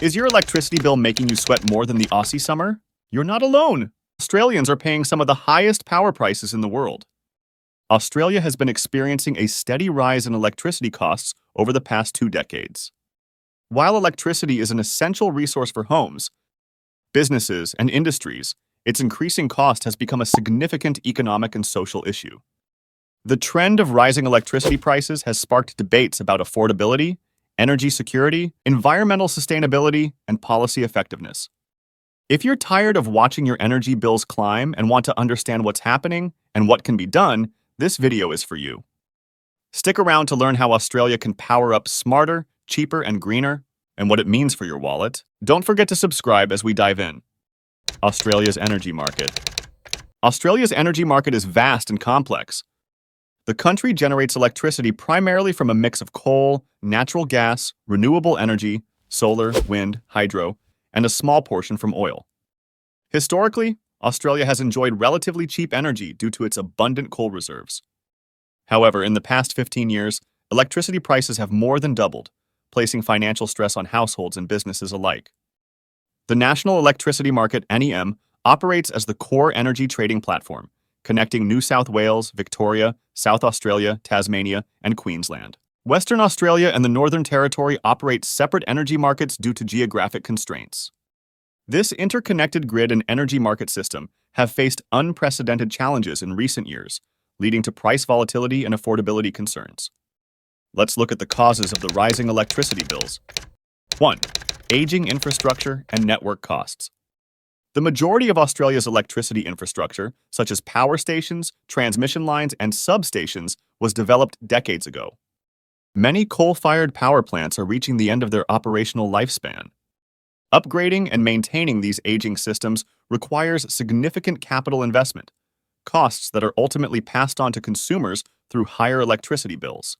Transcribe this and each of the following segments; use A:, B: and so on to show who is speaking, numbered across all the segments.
A: Is your electricity bill making you sweat more than the Aussie summer? You're not alone. Australians are paying some of the highest power prices in the world. Australia has been experiencing a steady rise in electricity costs over the past 2 decades. While electricity is an essential resource for homes, businesses, and industries, its increasing cost has become a significant economic and social issue. The trend of rising electricity prices has sparked debates about affordability, energy security, environmental sustainability, and policy effectiveness. If you're tired of watching your energy bills climb and want to understand what's happening and what can be done, this video is for you. Stick around to learn how Australia can power up smarter, cheaper, and greener, and what it means for your wallet. Don't forget to subscribe as we dive in. Australia's energy market. Australia's energy market is vast and complex. The country generates electricity primarily from a mix of coal, natural gas, renewable energy, solar, wind, hydro, and a small portion from oil. Historically, Australia has enjoyed relatively cheap energy due to its abundant coal reserves. However, in the past 15 years, electricity prices have more than doubled, placing financial stress on households and businesses alike. The National Electricity Market, NEM, operates as the core energy trading platform, connecting New South Wales, Victoria, South Australia, Tasmania, and Queensland. Western Australia and the Northern Territory operate separate energy markets due to geographic constraints. This interconnected grid and energy market system have faced unprecedented challenges in recent years, leading to price volatility and affordability concerns. Let's look at the causes of the rising electricity bills. 1. Aging infrastructure and network costs. The majority of Australia's electricity infrastructure, such as power stations, transmission lines, and substations, was developed decades ago. Many coal-fired power plants are reaching the end of their operational lifespan. Upgrading and maintaining these aging systems requires significant capital investment, costs that are ultimately passed on to consumers through higher electricity bills.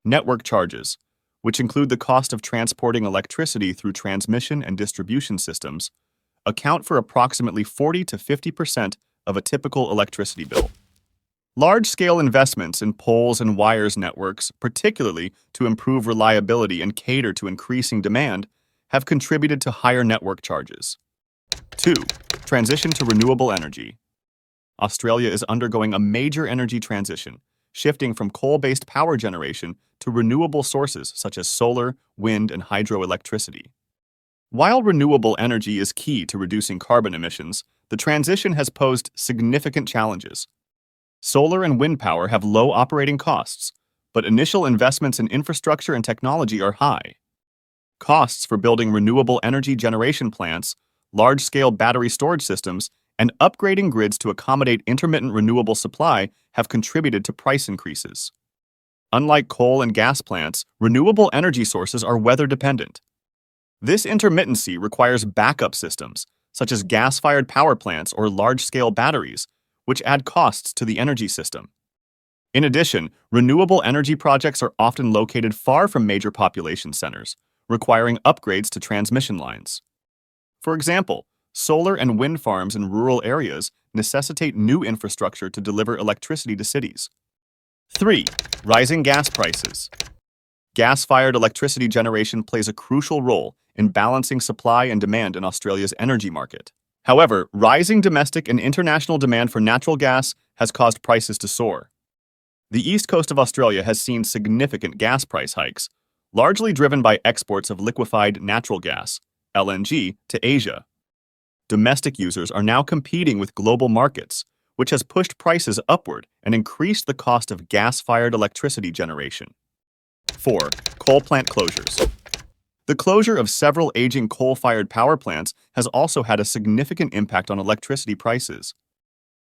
A: Network charges, which include the cost of transporting electricity through transmission and distribution systems, account for approximately 40 to 50% of a typical electricity bill. Large-scale investments in poles and wires networks, particularly to improve reliability and cater to increasing demand, have contributed to higher network charges. 2. Transition to renewable energy. Australia is undergoing a major energy transition, shifting from coal-based power generation to renewable sources such as solar, wind, and hydroelectricity. While renewable energy is key to reducing carbon emissions, the transition has posed significant challenges. Solar and wind power have low operating costs, but initial investments in infrastructure and technology are high. Costs for building renewable energy generation plants, large-scale battery storage systems, and upgrading grids to accommodate intermittent renewable supply have contributed to price increases. Unlike coal and gas plants, renewable energy sources are weather-dependent. This intermittency requires backup systems, such as gas-fired power plants or large-scale batteries, which add costs to the energy system. In addition, renewable energy projects are often located far from major population centers, requiring upgrades to transmission lines. For example, solar and wind farms in rural areas necessitate new infrastructure to deliver electricity to cities. 3. Rising gas prices. Gas-fired electricity generation plays a crucial role in balancing supply and demand in Australia's energy market. However, rising domestic and international demand for natural gas has caused prices to soar. The east coast of Australia has seen significant gas price hikes, largely driven by exports of liquefied natural gas, LNG, to Asia. Domestic users are now competing with global markets, which has pushed prices upward and increased the cost of gas-fired electricity generation. 4. Coal plant closures. The closure of several aging coal-fired power plants has also had a significant impact on electricity prices.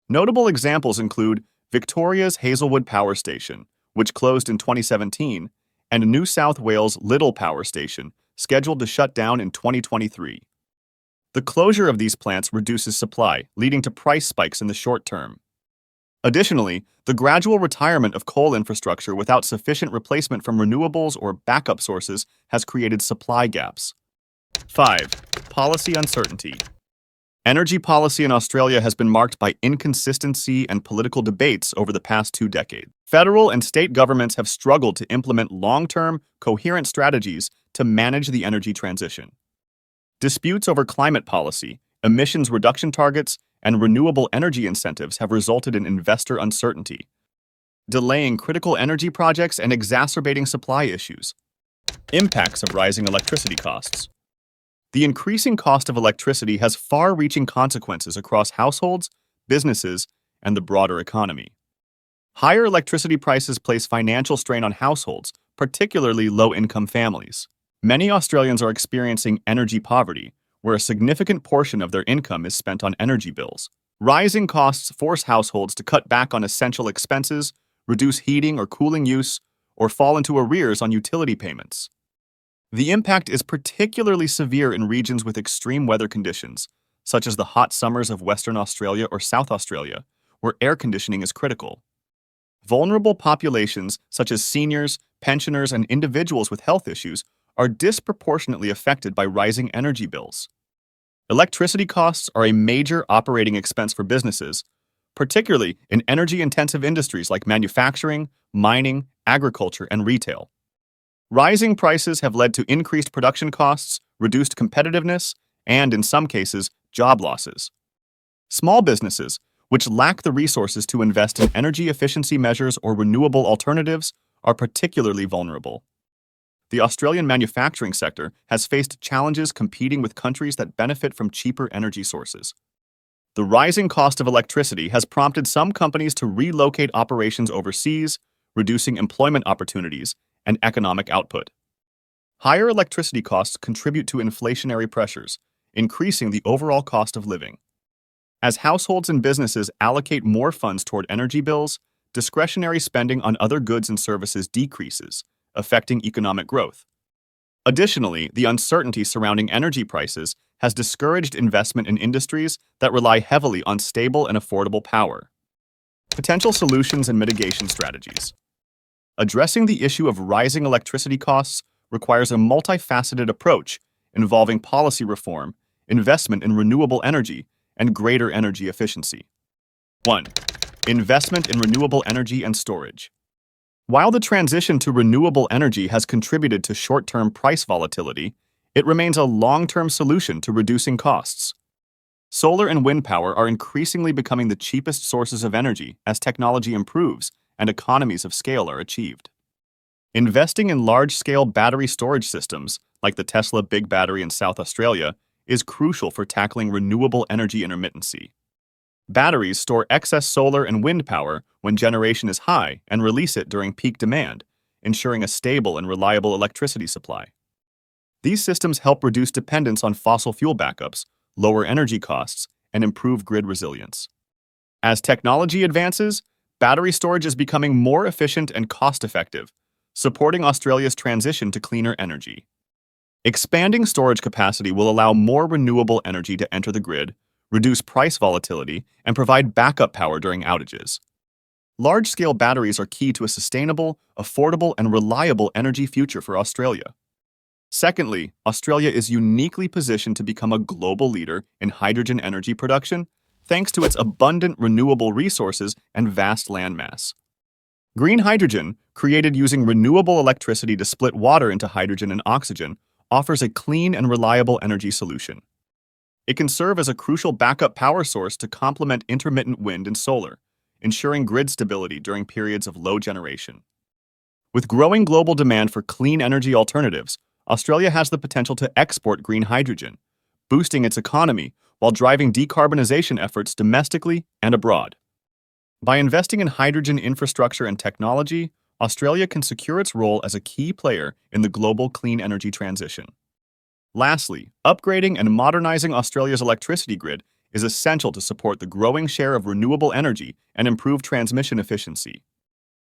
A: Notable examples include Victoria's Hazelwood Power Station, which closed in 2017, and New South Wales Little Power Station, scheduled to shut down in 2023. The closure of these plants reduces supply, leading to price spikes in the short term. Additionally, the gradual retirement of coal infrastructure without sufficient replacement from renewables or backup sources has created supply gaps. 5. Policy uncertainty. Energy policy in Australia has been marked by inconsistency and political debates over the past 2 decades. Federal and state governments have struggled to implement long-term, coherent strategies to manage the energy transition. Disputes over climate policy, emissions reduction targets, and renewable energy incentives have resulted in investor uncertainty, delaying critical energy projects and exacerbating supply issues. Impacts of rising electricity costs. The increasing cost of electricity has far-reaching consequences across households, businesses, and the broader economy. Higher electricity prices place financial strain on households, particularly low-income families. Many Australians are experiencing energy poverty, where a significant portion of their income is spent on energy bills. Rising costs force households to cut back on essential expenses, reduce heating or cooling use, or fall into arrears on utility payments. The impact is particularly severe in regions with extreme weather conditions, such as the hot summers of Western Australia or South Australia, where air conditioning is critical. Vulnerable populations, such as seniors, pensioners, and individuals with health issues, are disproportionately affected by rising energy bills. Electricity costs are a major operating expense for businesses, particularly in energy-intensive industries like manufacturing, mining, agriculture, and retail. Rising prices have led to increased production costs, reduced competitiveness, and, in some cases, job losses. Small businesses, which lack the resources to invest in energy efficiency measures or renewable alternatives, are particularly vulnerable. The Australian manufacturing sector has faced challenges competing with countries that benefit from cheaper energy sources. The rising cost of electricity has prompted some companies to relocate operations overseas, reducing employment opportunities and economic output. Higher electricity costs contribute to inflationary pressures, increasing the overall cost of living. As households and businesses allocate more funds toward energy bills, discretionary spending on other goods and services decreases, affecting economic growth. Additionally, the uncertainty surrounding energy prices has discouraged investment in industries that rely heavily on stable and affordable power. Potential solutions and mitigation strategies. Addressing the issue of rising electricity costs requires a multifaceted approach involving policy reform, investment in renewable energy, and greater energy efficiency. 1. Investment in renewable energy and storage. While the transition to renewable energy has contributed to short-term price volatility, it remains a long-term solution to reducing costs. Solar and wind power are increasingly becoming the cheapest sources of energy as technology improves and economies of scale are achieved. Investing in large-scale battery storage systems, like the Tesla Big Battery in South Australia, is crucial for tackling renewable energy intermittency. Batteries store excess solar and wind power when generation is high and release it during peak demand, ensuring a stable and reliable electricity supply. These systems help reduce dependence on fossil fuel backups, lower energy costs, and improve grid resilience. As technology advances, battery storage is becoming more efficient and cost-effective, supporting Australia's transition to cleaner energy. Expanding storage capacity will allow more renewable energy to enter the grid, reduce price volatility, and provide backup power during outages. Large-scale batteries are key to a sustainable, affordable, and reliable energy future for Australia. Secondly, Australia is uniquely positioned to become a global leader in hydrogen energy production, thanks to its abundant renewable resources and vast landmass. Green hydrogen, created using renewable electricity to split water into hydrogen and oxygen, offers a clean and reliable energy solution. It can serve as a crucial backup power source to complement intermittent wind and solar, ensuring grid stability during periods of low generation. With growing global demand for clean energy alternatives, Australia has the potential to export green hydrogen, boosting its economy while driving decarbonization efforts domestically and abroad. By investing in hydrogen infrastructure and technology, Australia can secure its role as a key player in the global clean energy transition. Lastly, upgrading and modernizing Australia's electricity grid is essential to support the growing share of renewable energy and improve transmission efficiency.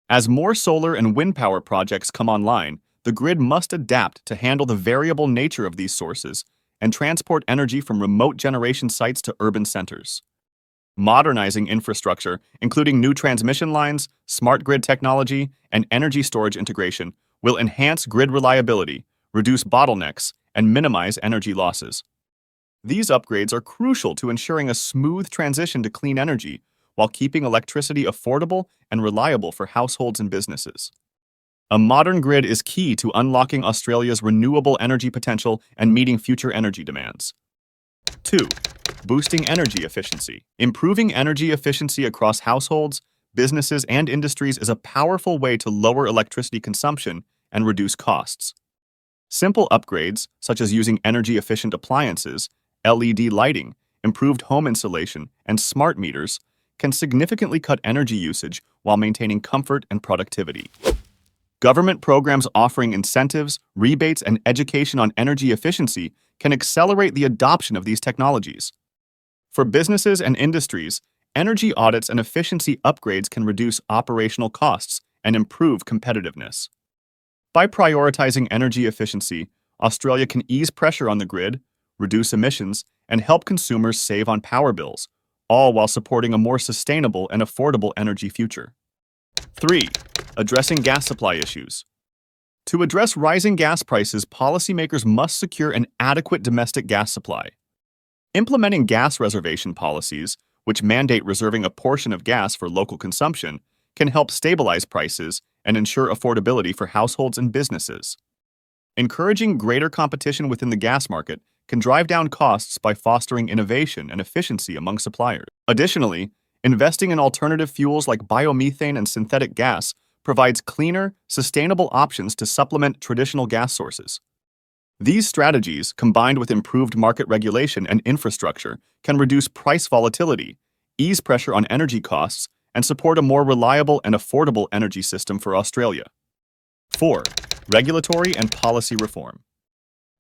A: As more solar and wind power projects come online, the grid must adapt to handle the variable nature of these sources and transport energy from remote generation sites to urban centers. Modernizing infrastructure, including new transmission lines, smart grid technology, and energy storage integration, will enhance grid reliability, reduce bottlenecks, and minimize energy losses. These upgrades are crucial to ensuring a smooth transition to clean energy while keeping electricity affordable and reliable for households and businesses. A modern grid is key to unlocking Australia's renewable energy potential and meeting future energy demands. 2. Boosting energy efficiency. Improving energy efficiency across households, businesses, and industries is a powerful way to lower electricity consumption and reduce costs. Simple upgrades, such as using energy-efficient appliances, LED lighting, improved home insulation, and smart meters, can significantly cut energy usage while maintaining comfort and productivity. Government programs offering incentives, rebates, and education on energy efficiency can accelerate the adoption of these technologies. For businesses and industries, energy audits and efficiency upgrades can reduce operational costs and improve competitiveness. By prioritizing energy efficiency, Australia can ease pressure on the grid, reduce emissions, and help consumers save on power bills, all while supporting a more sustainable and affordable energy future. 3. Addressing gas supply issues. To address rising gas prices, policymakers must secure an adequate domestic gas supply. Implementing gas reservation policies, which mandate reserving a portion of gas for local consumption, can help stabilize prices and ensure affordability for households and businesses. Encouraging greater competition within the gas market can drive down costs by fostering innovation and efficiency among suppliers. Additionally, investing in alternative fuels like biomethane and synthetic gas provides cleaner, sustainable options to supplement traditional gas sources. These strategies, combined with improved market regulation and infrastructure, can reduce price volatility, ease pressure on energy costs, and support a more reliable and affordable energy system for Australia. 4. Regulatory and policy reform.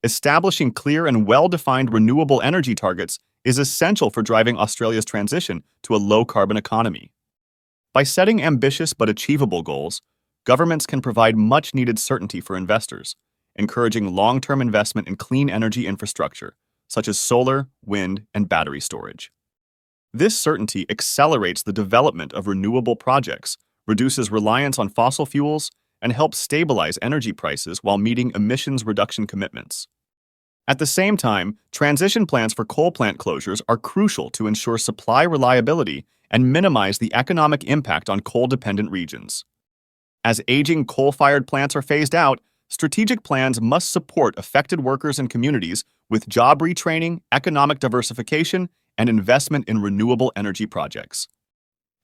A: Establishing clear and well-defined renewable energy targets is essential for driving Australia's transition to a low-carbon economy. By setting ambitious but achievable goals, governments can provide much-needed certainty for investors, encouraging long-term investment in clean energy infrastructure, such as solar, wind, and battery storage. This certainty accelerates the development of renewable projects, reduces reliance on fossil fuels, and helps stabilize energy prices while meeting emissions reduction commitments. At the same time, transition plans for coal plant closures are crucial to ensure supply reliability and minimize the economic impact on coal-dependent regions. As aging coal-fired plants are phased out, strategic plans must support affected workers and communities with job retraining, economic diversification, and investment in renewable energy projects.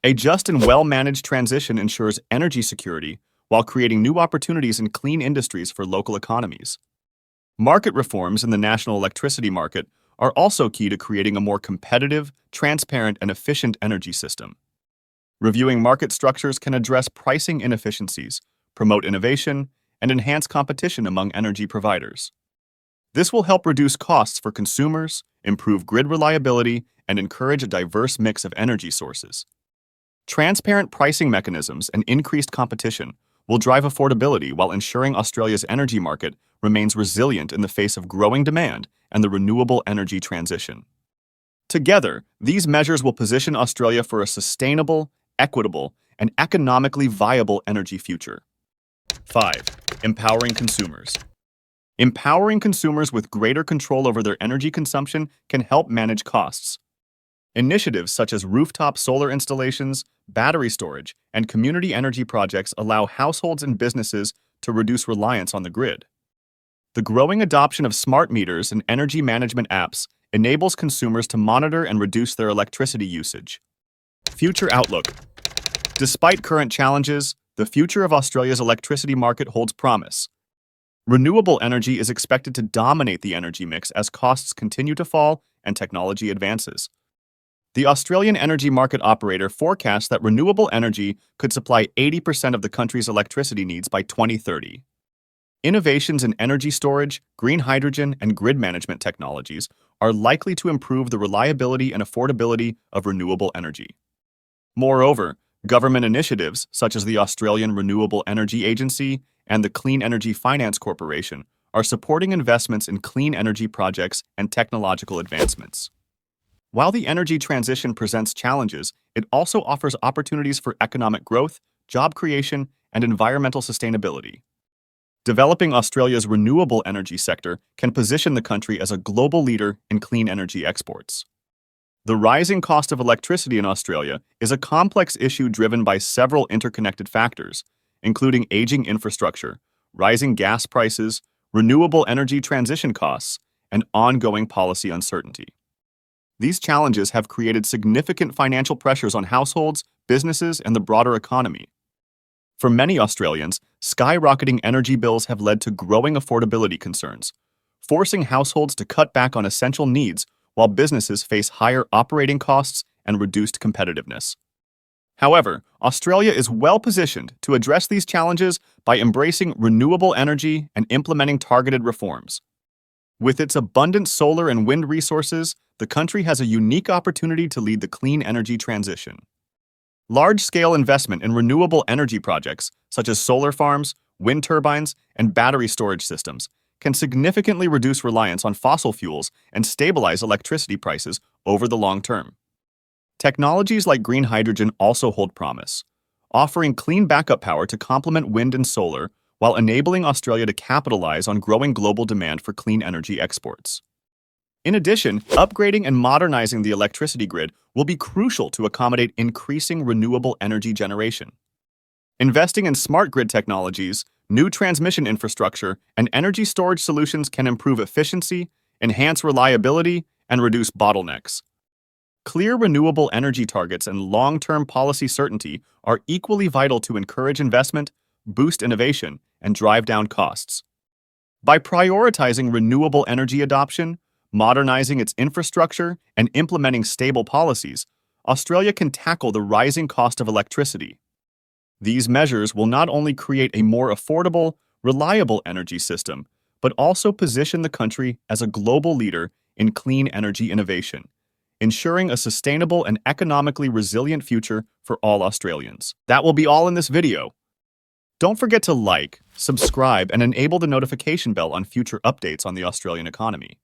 A: A just and well-managed transition ensures energy security while creating new opportunities in clean industries for local economies. Market reforms in the national electricity market are also key to creating a more competitive, transparent, and efficient energy system. Reviewing market structures can address pricing inefficiencies, promote innovation, and enhance competition among energy providers. This will help reduce costs for consumers, improve grid reliability, and encourage a diverse mix of energy sources. Transparent pricing mechanisms and increased competition will drive affordability while ensuring Australia's energy market remains resilient in the face of growing demand and the renewable energy transition. Together, these measures will position Australia for a sustainable, equitable, and economically viable energy future. 5. Empowering consumers. Empowering consumers with greater control over their energy consumption can help manage costs. Initiatives such as rooftop solar installations, battery storage, and community energy projects allow households and businesses to reduce reliance on the grid. The growing adoption of smart meters and energy management apps enables consumers to monitor and reduce their electricity usage. Future outlook. Despite current challenges, the future of Australia's electricity market holds promise. Renewable energy is expected to dominate the energy mix as costs continue to fall and technology advances. The Australian Energy Market Operator forecasts that renewable energy could supply 80% of the country's electricity needs by 2030. Innovations in energy storage, green hydrogen, and grid management technologies are likely to improve the reliability and affordability of renewable energy. Moreover, government initiatives such as the Australian Renewable Energy Agency and the Clean Energy Finance Corporation are supporting investments in clean energy projects and technological advancements. While the energy transition presents challenges, it also offers opportunities for economic growth, job creation, and environmental sustainability. Developing Australia's renewable energy sector can position the country as a global leader in clean energy exports. The rising cost of electricity in Australia is a complex issue driven by several interconnected factors, including aging infrastructure, rising gas prices, renewable energy transition costs, and ongoing policy uncertainty. These challenges have created significant financial pressures on households, businesses, and the broader economy. For many Australians, skyrocketing energy bills have led to growing affordability concerns, forcing households to cut back on essential needs while businesses face higher operating costs and reduced competitiveness. However, Australia is well positioned to address these challenges by embracing renewable energy and implementing targeted reforms. With its abundant solar and wind resources, the country has a unique opportunity to lead the clean energy transition. Large-scale investment in renewable energy projects, such as solar farms, wind turbines, and battery storage systems, can significantly reduce reliance on fossil fuels and stabilize electricity prices over the long term. Technologies like green hydrogen also hold promise, offering clean backup power to complement wind and solar while enabling Australia to capitalize on growing global demand for clean energy exports. In addition, upgrading and modernizing the electricity grid will be crucial to accommodate increasing renewable energy generation. Investing in smart grid technologies, new transmission infrastructure, and energy storage solutions can improve efficiency, enhance reliability, and reduce bottlenecks. Clear renewable energy targets and long-term policy certainty are equally vital to encourage investment, boost innovation, and drive down costs. By prioritizing renewable energy adoption, modernizing its infrastructure, and implementing stable policies, Australia can tackle the rising cost of electricity. These measures will not only create a more affordable, reliable energy system, but also position the country as a global leader in clean energy innovation, ensuring a sustainable and economically resilient future for all Australians. That will be all in this video. Don't forget to like, subscribe, and enable the notification bell on future updates on the Australian economy.